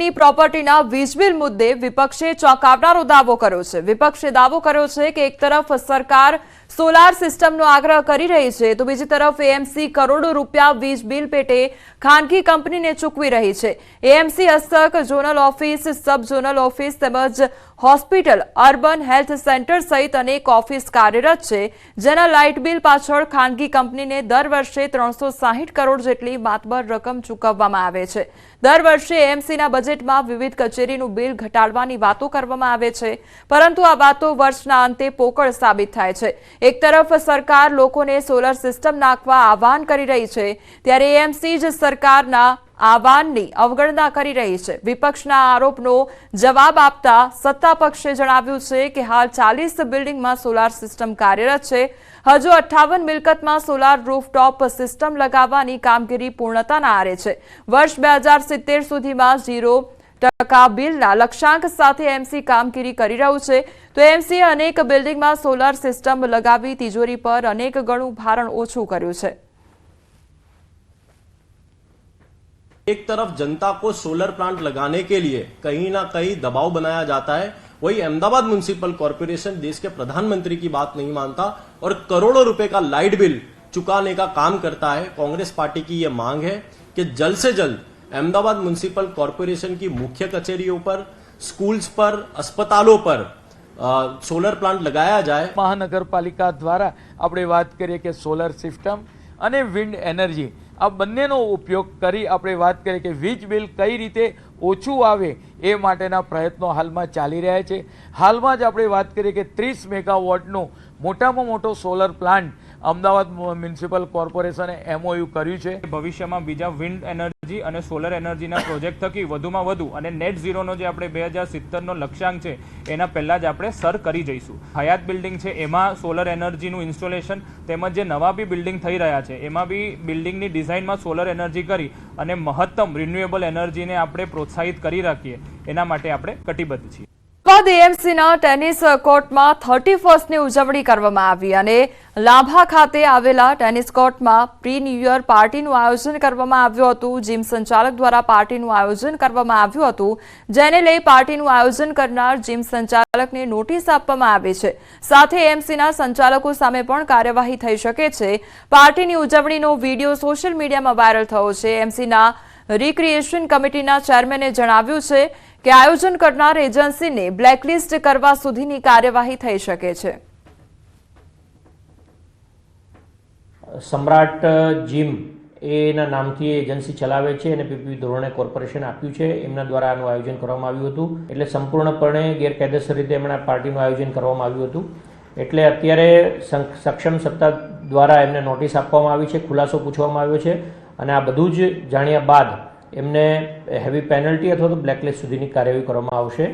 અંબાણીની પ્રોપર્ટીના વીજ બિલ મુદ્દે વિપક્ષે ચોંકાવનારો દાવો કર્યો છે। વિપક્ષે દાવો કર્યો છે કે એક તરફ સરકાર સોલાર સિસ્ટમનો આગ્રહ કરી રહી છે તો બીજી તરફ એએમસી કરોડો રૂપિયા વીજ બિલ પેટે ખાનગી કંપનીને ચૂકવી રહી છે। એએમસી હસ્તક ઝોનલ ઓફિસ, સબ ઝોનલ ઓફિસ તેમજ હોસ્પિટલ, અર્બન હેલ્થ સેન્ટર સહિત અનેક ઓફિસ કાર્યરત છે, જેના લાઇટ બિલ પાછળ ખાનગી કંપનીને દર વર્ષે 360 કરોડ જેટલી માતબર રકમ ચૂકવવામાં આવે છે। દર વર્ષે એએમસીના બજેટમાં વિવિધ કચેરીનું બિલ ઘટાડવાની વાતો કરવામાં આવે છે, પરંતુ આ વાતો વર્ષના અંતે પોકળ સાબિત થાય છે। એક તરફ સરકાર લોકોને સોલર સિસ્ટમ નાખવા આહવાન કરી રહી છે, ત્યારે એએમસી જ સરકારના આહવાનની અવગણના કરી રહી છે। વિપક્ષના આરોપનો જવાબ આપતા સત્તા પક્ષે જણાવ્યું છે કે હાલ 40 બિલ્ડિંગમાં સોલાર સિસ્ટમ કાર્યરત છે। હજુ 58 મિલકતમાં સોલાર રૂફટોપ સિસ્ટમ લગાવવાની કામગીરી પૂર્ણતાના આરે છે। વર્ષ 2070 સુધીમાં 0% બિલના લક્ષ્યાંક સાથે એએમસી કામગીરી કરી રહ્યું છે, તો એએમસીએ અનેક બિલ્ડિંગમાં સોલાર સિસ્ટમ લગાવી તિજોરી પર અનેક ગણું ભારણ ઓછું કર્યું છે। एक तरफ जनता को सोलर प्लांट लगाने के लिए कहीं ना कहीं दबाव बनाया जाता है, वही अहमदाबाद म्युनिसिपल कॉर्पोरेशन देश के प्रधानमंत्री की बात नहीं मानता और करोड़ों रुपए का लाइट बिल चुकाने का काम करता है। कांग्रेस पार्टी की यह मांग है कि जल्द से जल्द अहमदाबाद म्युनिसिपल कॉर्पोरेशन की मुख्य कचेरियों पर, स्कूल्स पर, अस्पतालों पर सोलर प्लांट लगाया जाए। महानगरपालिका द्वारा આપણે વાત કરીએ કે સોલર સિસ્ટમ અને વિન્ડ એનર્જી આ બંનેનો ઉપયોગ કરી આપણે વાત કરીએ કે વીજ બિલ કઈ રીતે ઓછું આવે એ માટેના પ્રયત્નો હાલમાં ચાલી રહ્યા છે। હાલમાં જ આપણે વાત કરીએ કે 30 મેગાવોટનું મોટામાં મોટો સોલર પ્લાન્ટ અમદાવાદ મ્યુનિસિપલ કોર્પોરેશને એમઓયુ કર્યું છે। ભવિષ્યમાં બીજા વિન્ડ એનર્જી અને સોલર એનર્જીના પ્રોજેક્ટ થકી વધુમાં વધુ અને નેટ ઝીરોનો જે આપણે 2070નો લક્ષ્યાંક છે એના પહેલાં જ આપણે સર કરી જઈશું। હયાત બિલ્ડિંગ છે એમાં સોલર એનર્જીનું ઇન્સ્ટોલેશન તેમજ જે નવા બી બિલ્ડિંગ થઈ રહ્યા છે એમાં બી બિલ્ડિંગની ડિઝાઇનમાં સોલર એનર્જી કરી અને મહત્તમ રિન્યુએબલ એનર્જીને આપણે પ્રોત્સાહિત કરી રાખીએ એના માટે આપણે કટિબદ્ધ છીએ। એએમસીના ટેનિસ કોર્ટમાં 31ની ઉજવણી કરવામાં આવી અને લાભા ખાતે આવેલા ટેનિસ કોર્ટમાં પ્રી ન્યૂ યર પાર્ટીનું આયોજન કરવામાં આવ્યું હતું। જીમ સંચાલક દ્વારા પાર્ટીનું આયોજન કરવામાં આવ્યું હતું, જેને લઈ પાર્ટીનું આયોજન કરનાર જીમ સંચાલકને નોટિસ આપવામાં આવી છે। સાથે એએમસીના સંચાલકો સામે પણ કાર્યવાહી થઈ શકે છે। પાર્ટીની ઉજવણીનો વિડીયો સોશિયલ મીડિયામાં વાયરલ થયો છે। એએમસીના રિક્રિએશન કમિટીના ચેરમેને જણાવ્યું છે કે આયોજન કરનાર એજન્સીને બ્લેકલિસ્ટ કરવા સુધીની કાર્યવાહી થઈ શકે છે। સમ્રાટ જીમ એના નામથી એજન્સી ચલાવે છે અને પીપીપી ધોરણે કોર્પોરેશન આપ્યું છે, એમના દ્વારા આનું આયોજન કરવામાં આવ્યું હતું। એટલે સંપૂર્ણપણે ગેરકાયદેસર રીતે એમણે પાર્ટીનું આયોજન કરવામાં આવ્યું હતું। એટલે અત્યારે સક્ષમ સત્તા દ્વારા એમને નોટિસ આપવામાં આવી છે, ખુલાસો પૂછવામાં આવ્યો છે અને આ બધું જ જાણ્યા બાદ એમને હેવી પેનલ્ટી અથવા તો બ્લેકલિસ્ટ સુધીની કાર્યવાહી કરવામાં આવશે।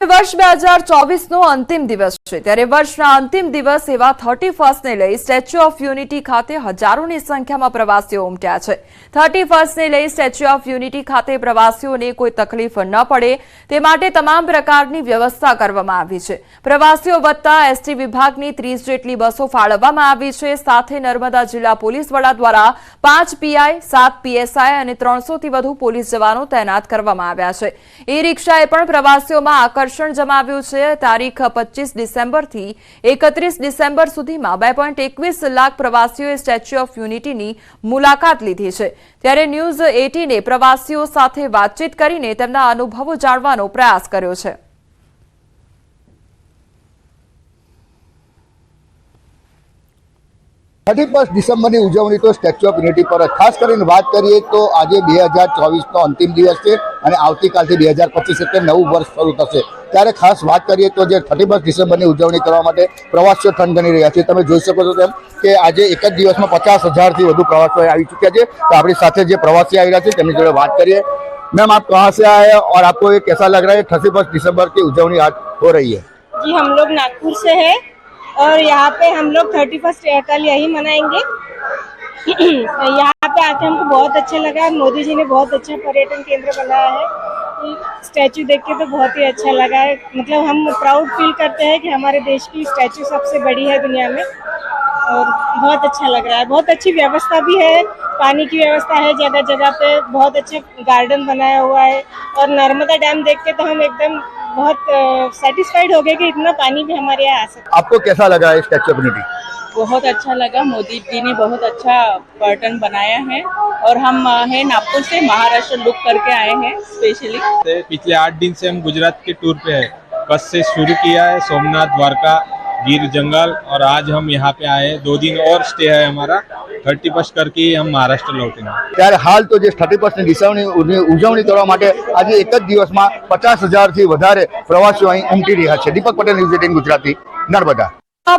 વર્ષ 2024નો અંતિમ દિવસ છે, ત્યારે વર્ષના અંતિમ દિવસ એવા 31ને લઈ સ્ટેચ્યુ ઓફ યુનિટી ખાતે હજારોની સંખ્યામાં પ્રવાસીઓ ઉમટ્યા છે। 31ને લઈ સ્ટેચ્યુ ઓફ યુનિટી ખાતે પ્રવાસીઓને કોઈ તકલીફ ન પડે તે માટે તમામ પ્રકારની વ્યવસ્થા કરવામાં આવી છે। પ્રવાસીઓ વધતા એસટી વિભાગની 30 જેટલી બસો ફાળવવામાં આવી છે। સાથે નર્મદા જિલ્લા પોલીસ વડા દ્વારા 5 પીઆઈ, 7 પીએસઆઈ અને 300થી વધુ પોલીસ જવાનો તૈનાત કરવામાં આવ્યા છે। ઈ રિક્ષાએ પણ પ્રવાસીઓમાં આકર્ષણ જમાવ્યું છે। તારીખ 25 ડિસેમ્બરથી 31 ડિસેમ્બર સુધીમાં 2.21 લાખ પ્રવાસીઓએ સ્ટેચ્યુ ઓફ યુનિટીની મુલાકાત લીધી છે। ત્યારે ન્યૂઝ 18એ પ્રવાસીઓ સાથે વાતચીત કરીને તેમના અનુભવો જાણવાનો પ્રયાસ કર્યો છે। 31 ડિસેમ્બરની ઉજવણી તો સ્ટેચ્યુ ઓફ યુનિટી પર ખાસ કરીને વાત કરીએ તો આજે 2024નો અંતિમ દિવસ છે અને આવતીકાલથી 2025 એટલે નવું વર્ષ શરૂ થશે। ત્યારે ખાસ વાત કરીએ તો જે 31 ડિસેમ્બરની ઉજવણી કરવા માટે પ્રવાસીઓ થનગની રહ્યા છે। તમે જોઈ શકો છો તેમ કે આજે એક જ દિવસમાં 50,000થી વધુ પ્રવાસીઓ આવી ચૂક્યા છે। તો આપણી સાથે જે પ્રવાસી આવી રહ્યા છે તેમની જોડે વાત કરીએ। मैम आप कहाँ से आए और आपको ये कैसा लग रहा है 31 दिसंबर की उजवनी आज हो रही है? जी हम लोग नागपुर से हैं और यहाँ पे हम लोग 31 कल यही मनाएंगे। यहाँ पे आके हमको बहुत अच्छा लगा। मोदी जी ने बहुत अच्छा पर्यटन केंद्र बनाया है। स्टैचू देख के तो बहुत ही अच्छा लगा है। मतलब हम प्राउड फील करते हैं कि हमारे देश की स्टैचू सबसे बड़ी है दुनिया में। और बहुत अच्छा लग रहा है। बहुत अच्छी व्यवस्था भी है, पानी की व्यवस्था है जगह जगह पे, बहुत अच्छा गार्डन बनाया हुआ है। और नर्मदा डैम देख के तो हम एकदम बहुत सेटिस्फाइड हो गए कि इतना पानी भी हमारे यहाँ आ सकता आपको कैसा लगा है स्टैच्यू ऑफ यूनिटी? बहुत अच्छा लगा। मोदी जी ने बहुत अच्छा पैटर्न बनाया है और हम है नागपुर से महाराष्ट्र लुक करके आए हैं स्पेशली। पिछले 8 दिन से हम गुजरात के टूर पे है। कच्छ से शुरू किया है, सोमनाथ, द्वारका, गिर जंगल, और आज हम यहाँ पे आए हैं। 2 दिन और स्टे है हमारा। 31 करके हम महाराष्ट्र लौटेंगे। ત્યારે હાલ તો જે 30% ઉજવણી કરવા માટે આજે એક જ દિવસમાં 50,000 થી વધારે પ્રવાસીઓ અહીં ઉમટી રહ્યા છે. દીપક પટેલ, ન્યૂઝ 18 ગુજરાતી, નર્મદા.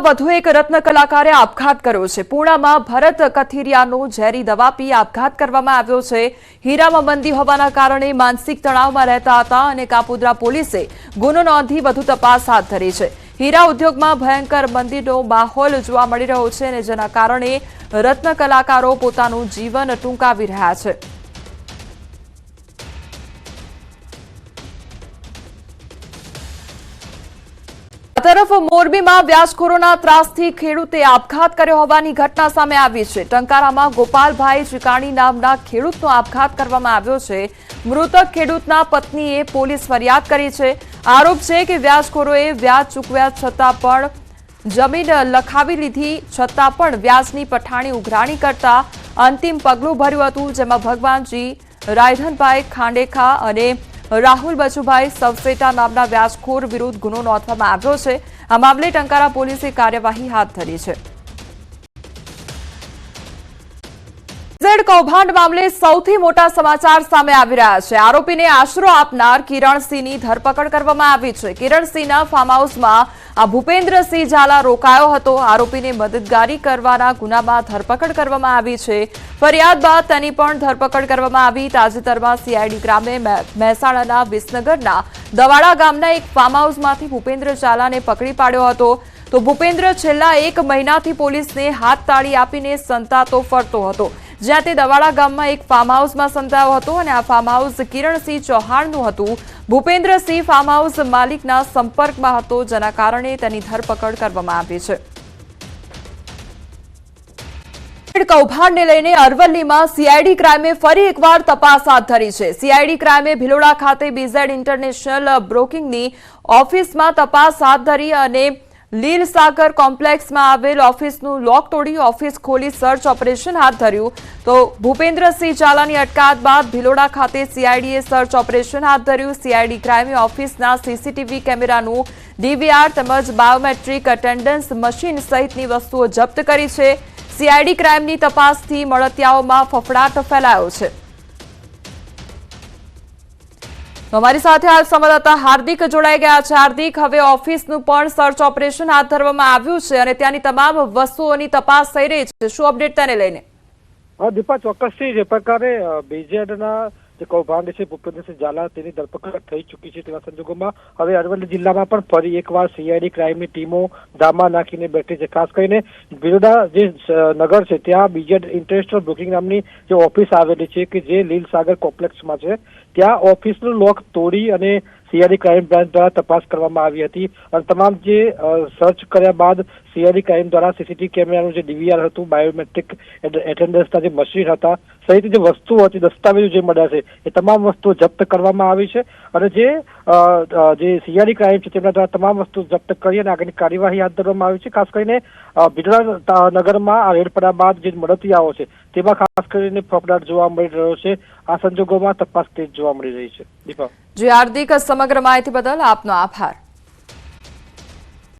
વધુ એક રત્ન કલાકારે આપઘાત કર્યો છે. પૂર્ણામાં ભરત કથિરિયાનો ઝેરી દવા પી આપઘાત કરવામાં આવ્યો છે. હીરામાં મંદી હોવાના કારણે માનસિક તણાવમાં રહેતા હતા અને કાપોદ્રા પોલીસે ગુનો નોંધી વધુ તપાસ હાથ ધરી છે. હીરા ઉદ્યોગમાં ભયંકર મંદીનો માહોલ જોવા મળી રહ્યો છે અને જેના કારણે રત્ન કલાકારો પોતાનું જીવન ટૂંકાવી રહ્યા છે. તરફ મોરબીમાં વ્યાજખોરોના ત્રાસથી ખેડૂતે આપઘાત કર્યો હોવાની ઘટના સામે આવી છે. ટંકારામાં ગોપાલભાઈ ચીકાણી નામના ખેડૂતનો આપઘાત કરવામાં આવ્યો છે. મૃતક ખેડૂતના પત્નીએ પોલીસ ફરિયાદ કરી છે. આરોપ છે કે વ્યાજખોરોએ વ્યાજ ચૂકવ્યા છતાં પણ જમીન લખાવી લીધી છતાં પણ વ્યાજની પઠાણી ઉઘરાણી કરતા અંતિમ પગલું ભર્યું હતું, જેમાં ભગવાનજી રાયધનભાઈ ખાંડેખા અને રાહુલ બચુભાઈ સવસેટા નામના વ્યાજખોર વિરુદ્ધ ગુનો નોંધવામાં આવ્યો છે. આ મામલે ટંકારા પોલીસે કાર્યવાહી હાથ ધરી છે. ઝેડ કૌભાંડ મામલે સૌથી મોટા સમાચાર સામે આવી રહ્યા છે. આરોપીને આશરો આપનાર કિરણસિંહની ધરપકડ કરવામાં આવી છે. કિરણસિંહના ફાર્મ હાઉસમાં આ ભૂપેન્દ્રસિંહ ઝાલા રોકાયો હતો. આરોપીને મદદગારી કરવાના ગુનામાં ધરપકડ કરવામાં આવી છે. ફરિયાદ બાદ તેની પણ ધરપકડ કરવામાં આવી. તાજેતરમાં સીઆઈડી ક્રાઇમે મહેસાણાના વિસનગરના દવાડા ગામના એક ફાર્મ હાઉસમાંથી ભૂપેન્દ્ર ઝાલાને પકડી પાડ્યો હતો. તો ભૂપેન્દ્ર છેલ્લા 1 મહિનાથી પોલીસને હાથ તાળી આપીને સંતાતો ફરતો હતો, જ્યાં તે દવાડા ગામમાં એક ફાર્મ હાઉસમાં સંતાયો હતો અને આ ફાર્મ હાઉસ કિરણસિંહ ચૌહાણનું હતું. ભૂપેન્દ્રસિંહ ફાર્મ હાઉસ માલિકના સંપર્કમાં હતો, જેના કારણે તેની ધરપકડ કરવામાં આવી છે. કૌભાંડને લઈને અરવલ્લીમાં સીઆઈડી ક્રાઇમે ફરી એકવાર તપાસ હાથ ધરી છે. સીઆઈડી ક્રાઇમે ભિલોડા ખાતે બીઝેડ ઇન્ટરનેશનલ બ્રોકિંગની ઓફિસમાં તપાસ હાથ ધરી અને લીલ સાગર કોમ્પ્લેક્સમાં આવેલ ઓફિસનું લોક તોડી ઓફિસ ખોલી સર્ચ ઓપરેશન હાથ ધર્યું. તો ભૂપેન્દ્રસિંહ ઝાલાની અટકાયત બાદ ભિલોડા ખાતે સીઆઈડીએ સર્ચ ઓપરેશન હાથ ધર્યું. સીઆઈડી ક્રાઇમે ઓફિસના સીસીટીવી કેમેરાનું ડીવીઆર તેમજ બાયોમેટ્રિક અટેન્ડન્સ મશીન સહિતની વસ્તુઓ જપ્ત કરી છે. સીઆઈડી ક્રાઇમની તપાસથી મળતિયાઓમાં ફફડાટ ફેલાયો છે. અમારી સાથે હાલ સંવાદદાતા હાર્દિક જોડાઈ ગયા છે. હાર્દિક, હવે ઓફિસનું પણ સર્ચ ઓપરેશન હાથ ધરવામાં આવ્યું છે અને ત્યાંની તમામ વસ્તુઓની તપાસ થઈ રહી છે. શું અપડેટ તેને લઈને? દીપા, ચોક્કસથી જે પ્રકારે બીજેડના જે કૌભાંડ છે ભૂપેન્દ્રસિંહ ઝાલા તેની ધરપકડ થઈ ચૂકી છે, તેવા સંજોગોમાં હવે અરવલ્લી જિલ્લામાં પણ ફરી એકવાર સીઆઈડી ક્રાઇમની ટીમો ધામા નાખીને બેઠી છે. ખાસ કરીને ભિલોડા જે નગર છે ત્યાં બીજેડ ઇન્ટરનેશનલ બ્રોકિંગ નામની જે ઓફિસ આવેલી છે કે જે લીલ સાગર કોમ્પ્લેક્સમાં છે, ત્યાં ઓફિસનું લોક તોડી અને સીઆઈડી ક્રાઇમ બ્રાન્ચ દ્વારા તપાસ કરવામાં આવી હતી અને તમામ જે સર્ચ કર્યા બાદ સીઆઈડી ક્રાઇમ દ્વારા સીસીટીવી કેમેરાનું જે ડીવીઆર હતું, બાયોમેટ્રિક એટેન્ડન્સના જે મશીન હતા સહિત જે વસ્તુઓ હતી, દસ્તાવેજો જે મળ્યા છે એ તમામ વસ્તુઓ જપ્ત કરવામાં આવી છે અને જે સીઆઈડી ક્રાઇમ છે તેમના દ્વારા તમામ વસ્તુ જપ્ત કરી અને આગળની કાર્યવાહી હાથ ધરવામાં આવી છે. ખાસ કરીને ભિલોડા નગરમાં આ રેડ પડ્યા બાદ જે મળતિયાઓ છે તેમાં ખાસ કરીને ફફડાટ જોવા મળી રહ્યો છે. આ સંજોગોમાં તપાસ તેજ જોવા મળી રહી છે. દીપા જી હાર્દિક, સમગ્ર માહિતી બદલ આપનો આભાર.